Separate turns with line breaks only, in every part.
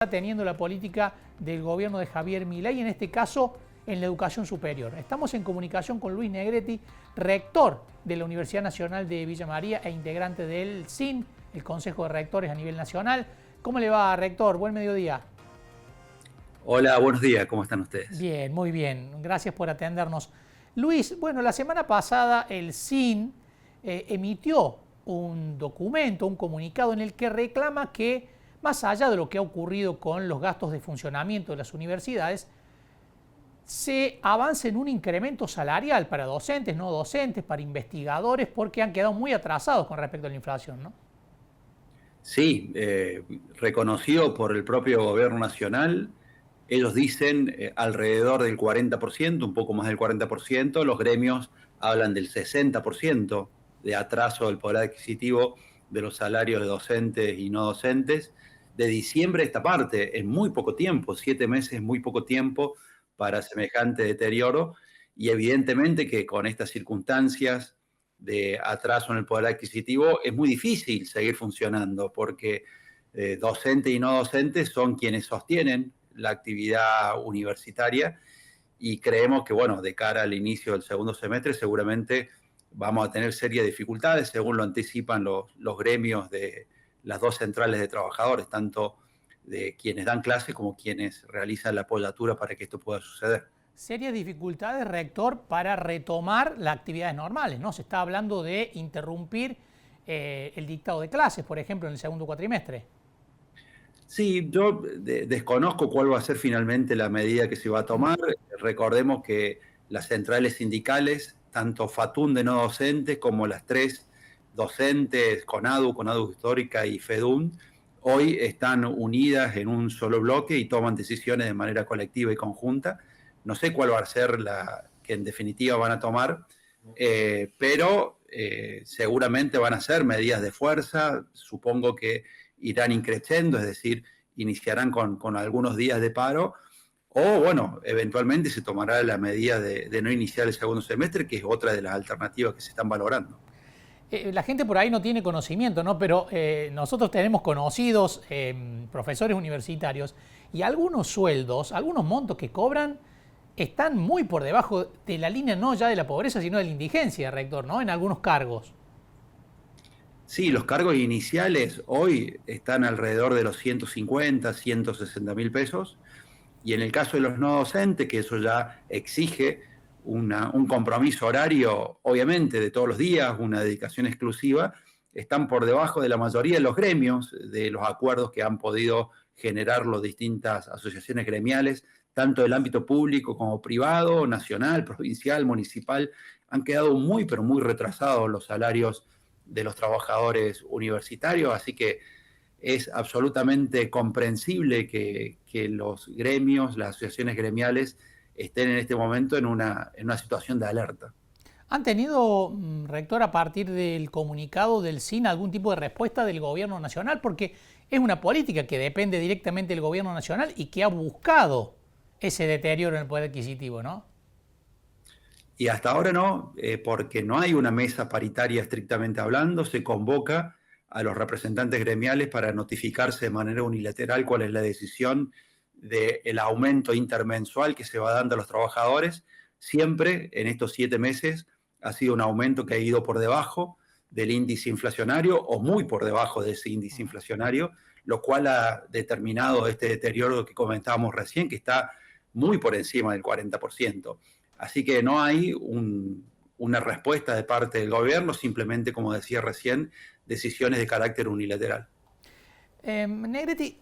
está teniendo la política del gobierno de Javier Milei, en este caso en la educación superior. Estamos en comunicación con Luis Negretti, rector de la Universidad Nacional de Villa María e integrante del CIN, el Consejo de Rectores a nivel nacional. ¿Cómo le va, rector? Buen mediodía.
Hola, buenos días, ¿cómo están ustedes?
Bien, muy bien. Gracias por atendernos. Luis, bueno, la semana pasada el CIN emitió un documento, un comunicado en el que reclama que, más allá de lo que ha ocurrido con los gastos de funcionamiento de las universidades, se avance en un incremento salarial para docentes, no docentes, para investigadores, porque han quedado muy atrasados con respecto a la inflación, ¿no?
Sí, reconocido por el propio gobierno nacional, ellos dicen alrededor del 40%, un poco más del 40%, los gremios hablan del 60% de atraso del poder adquisitivo de los salarios de docentes y no docentes. De diciembre a esta parte, en muy poco tiempo, 7 meses es muy poco tiempo para semejante deterioro, y evidentemente que con estas circunstancias de atraso en el poder adquisitivo es muy difícil seguir funcionando, porque docentes y no docentes son quienes sostienen la actividad universitaria, y creemos que, bueno, de cara al inicio del segundo semestre seguramente vamos a tener serias dificultades, según lo anticipan los gremios de las dos centrales de trabajadores, tanto de quienes dan clase como quienes realizan la apoyatura para que esto pueda suceder.
Serias dificultades, rector, para retomar las actividades normales, ¿no? Se está hablando de interrumpir el dictado de clases, por ejemplo, en el segundo cuatrimestre.
Sí, yo desconozco cuál va a ser finalmente la medida que se va a tomar. Recordemos que las centrales sindicales, tanto FATUN de no docentes como las tres docentes, CONADU Histórica y FEDUN, hoy están unidas en un solo bloque y toman decisiones de manera colectiva y conjunta. No sé cuál va a ser la que en definitiva van a tomar, pero seguramente van a ser medidas de fuerza. Supongo que irán increciendo, es decir, iniciarán con algunos días de paro, o bueno, eventualmente se tomará la medida de no iniciar el segundo semestre, que es otra de las alternativas que se están valorando.
La gente por ahí no tiene conocimiento, ¿no? Pero nosotros tenemos conocidos profesores universitarios y algunos sueldos, algunos montos que cobran están muy por debajo de la línea no ya de la pobreza, sino de la indigencia, rector, ¿no? En algunos cargos.
Sí, los cargos iniciales hoy están alrededor de los 150, 160 mil pesos, y en el caso de los no docentes, que eso ya exige un compromiso horario, obviamente, de todos los días, una dedicación exclusiva, están por debajo de la mayoría de los gremios, de los acuerdos que han podido generar las distintas asociaciones gremiales, tanto del ámbito público como privado, nacional, provincial, municipal. Han quedado muy, pero muy retrasados los salarios de los trabajadores universitarios, así que es absolutamente comprensible que los gremios, las asociaciones gremiales, estén en este momento en una situación de alerta.
¿Han tenido, rector, a partir del comunicado del CIN algún tipo de respuesta del gobierno nacional? Porque es una política que depende directamente del gobierno nacional y que ha buscado ese deterioro en el poder adquisitivo, ¿no?
Y hasta ahora no, porque no hay una mesa paritaria estrictamente hablando. Se convoca a los representantes gremiales para notificarse de manera unilateral cuál es la decisión del aumento intermensual que se va dando a los trabajadores. Siempre en estos 7 meses ha sido un aumento que ha ido por debajo del índice inflacionario o muy por debajo de ese índice inflacionario, lo cual ha determinado este deterioro que comentábamos recién, que está muy por encima del 40%. Así que no hay una respuesta de parte del gobierno, simplemente, como decía recién, decisiones de carácter unilateral.
Negretti,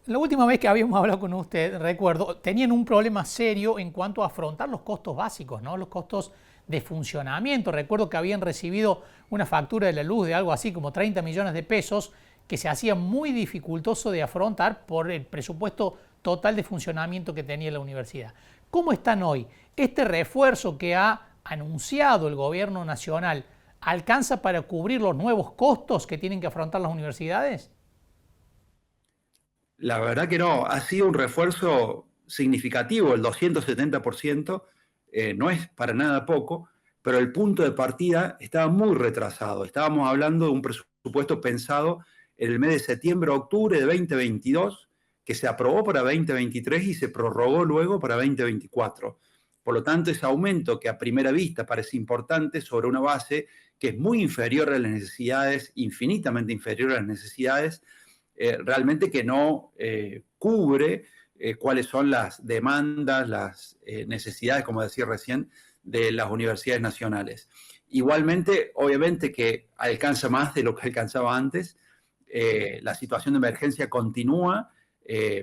la última vez que habíamos hablado con usted, recuerdo, tenían un problema serio en cuanto a afrontar los costos básicos, ¿no? Los costos de funcionamiento. Recuerdo que habían recibido una factura de la luz de algo así como 30 millones de pesos que se hacía muy dificultoso de afrontar por el presupuesto total de funcionamiento que tenía la universidad. ¿Cómo están hoy? ¿Este refuerzo que ha anunciado el gobierno nacional alcanza para cubrir los nuevos costos que tienen que afrontar las universidades?
La verdad que no, ha sido un refuerzo significativo, el 270%, no es para nada poco, pero el punto de partida estaba muy retrasado. Estábamos hablando de un presupuesto pensado en el mes de septiembre-octubre de 2022, que se aprobó para 2023 y se prorrogó luego para 2024. Por lo tanto, ese aumento que a primera vista parece importante sobre una base que es muy inferior a las necesidades, infinitamente inferior a las necesidades, realmente que no cubre cuáles son las demandas, las necesidades, como decía recién, de las universidades nacionales. Igualmente, obviamente que alcanza más de lo que alcanzaba antes. La situación de emergencia continúa,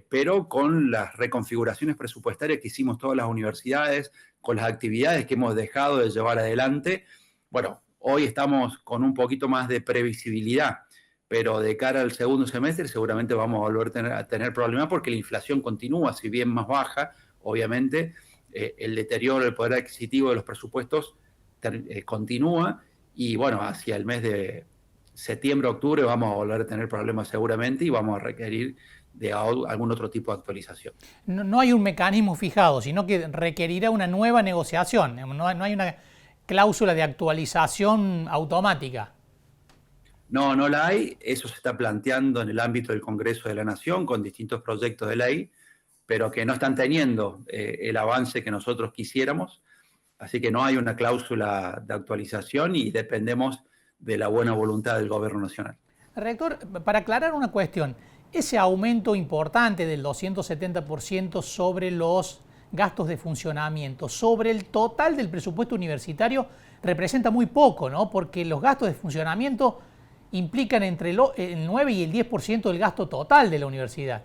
pero con las reconfiguraciones presupuestarias que hicimos todas las universidades, con las actividades que hemos dejado de llevar adelante, bueno, hoy estamos con un poquito más de previsibilidad, pero de cara al segundo semestre seguramente vamos a volver a tener problemas porque la inflación continúa, si bien más baja, obviamente, el deterioro del poder adquisitivo de los presupuestos continúa y bueno, hacia el mes de septiembre, octubre vamos a volver a tener problemas seguramente y vamos a requerir de algún otro tipo de actualización.
No hay un mecanismo fijado, sino que requerirá una nueva negociación. No hay una cláusula de actualización automática.
No, no la hay. Eso se está planteando en el ámbito del Congreso de la Nación con distintos proyectos de ley, pero que no están teniendo el avance que nosotros quisiéramos. Así que no hay una cláusula de actualización y dependemos de la buena voluntad del Gobierno Nacional.
Rector, para aclarar una cuestión, ese aumento importante del 270% sobre los gastos de funcionamiento, sobre el total del presupuesto universitario, representa muy poco, ¿no? Porque los gastos de funcionamiento implican entre el 9 y el 10% del gasto total de la universidad.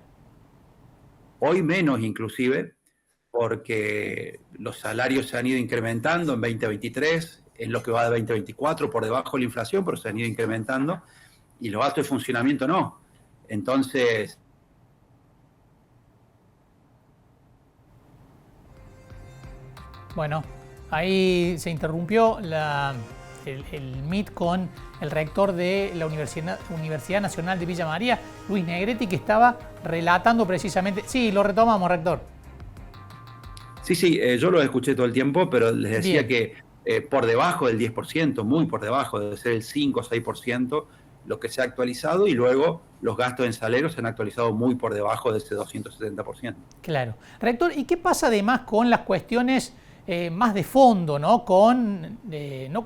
Hoy menos inclusive, porque los salarios se han ido incrementando en 2023, en lo que va de 2024, por debajo de la inflación, pero se han ido incrementando, y los gastos de funcionamiento no. Entonces,
bueno, ahí se interrumpió el Meet con el rector de la Universidad Nacional de Villa María, Luis Negretti, que estaba relatando precisamente... Sí, lo retomamos, rector.
Sí, yo lo escuché todo el tiempo, pero les decía
Bien.
que por debajo del 10%, muy por debajo, debe ser el 5 o 6%, lo que se ha actualizado, y luego los gastos en salarios se han actualizado muy por debajo de ese 270%.
Claro. Rector, ¿y qué pasa además con las cuestiones más de fondo, ¿no? No con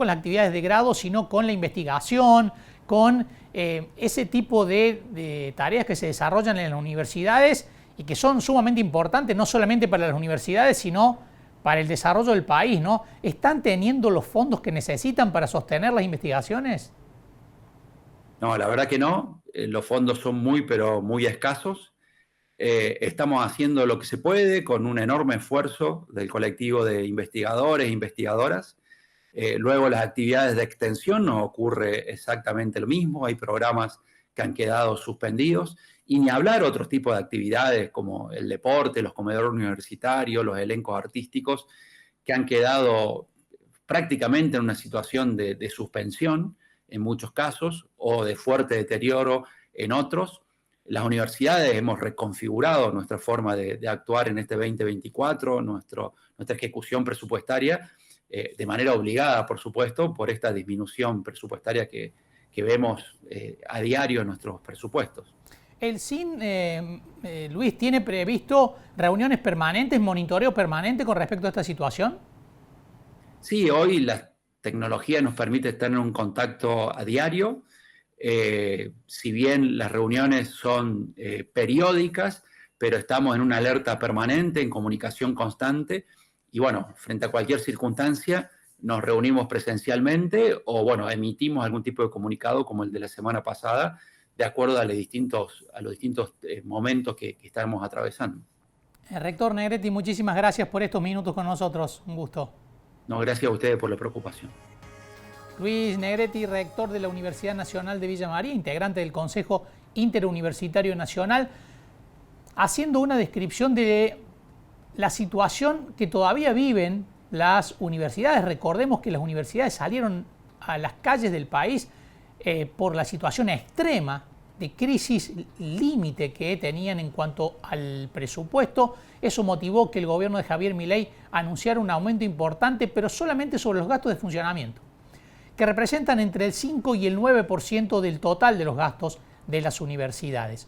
las actividades de grado, sino con la investigación, con ese tipo de tareas que se desarrollan en las universidades y que son sumamente importantes, no solamente para las universidades, sino para el desarrollo del país, ¿no? ¿Están teniendo los fondos que necesitan para sostener las investigaciones?
No, la verdad que no. Los fondos son pero muy escasos. Estamos haciendo lo que se puede con un enorme esfuerzo del colectivo de investigadores e investigadoras. Luego las actividades de extensión nos ocurre exactamente lo mismo. Hay programas que han quedado suspendidos y ni hablar otros tipos de actividades como el deporte, los comedores universitarios, los elencos artísticos, que han quedado prácticamente en una situación de suspensión en muchos casos o de fuerte deterioro en otros. Las universidades hemos reconfigurado nuestra forma de actuar en este 2024, nuestra ejecución presupuestaria, de manera obligada, por supuesto, por esta disminución presupuestaria que vemos a diario en nuestros presupuestos.
¿El SIN, Luis, tiene previsto reuniones permanentes, monitoreo permanente con respecto a esta situación?
Sí, hoy la tecnología nos permite tener un contacto a diario. Si bien las reuniones son periódicas, pero estamos en una alerta permanente, en comunicación constante, y bueno, frente a cualquier circunstancia nos reunimos presencialmente o bueno, emitimos algún tipo de comunicado como el de la semana pasada, de acuerdo a los distintos momentos que estamos atravesando.
Rector Negretti, muchísimas gracias por estos minutos con nosotros. Un gusto.
No, gracias a ustedes por la preocupación.
Luis Negretti, rector de la Universidad Nacional de Villa María, integrante del Consejo Interuniversitario Nacional, haciendo una descripción de la situación que todavía viven las universidades. Recordemos que las universidades salieron a las calles del país por la situación extrema de crisis límite que tenían en cuanto al presupuesto. Eso motivó que el gobierno de Javier Milei anunciara un aumento importante, pero solamente sobre los gastos de funcionamiento, que representan entre el 5 y el 9% del total de los gastos de las universidades.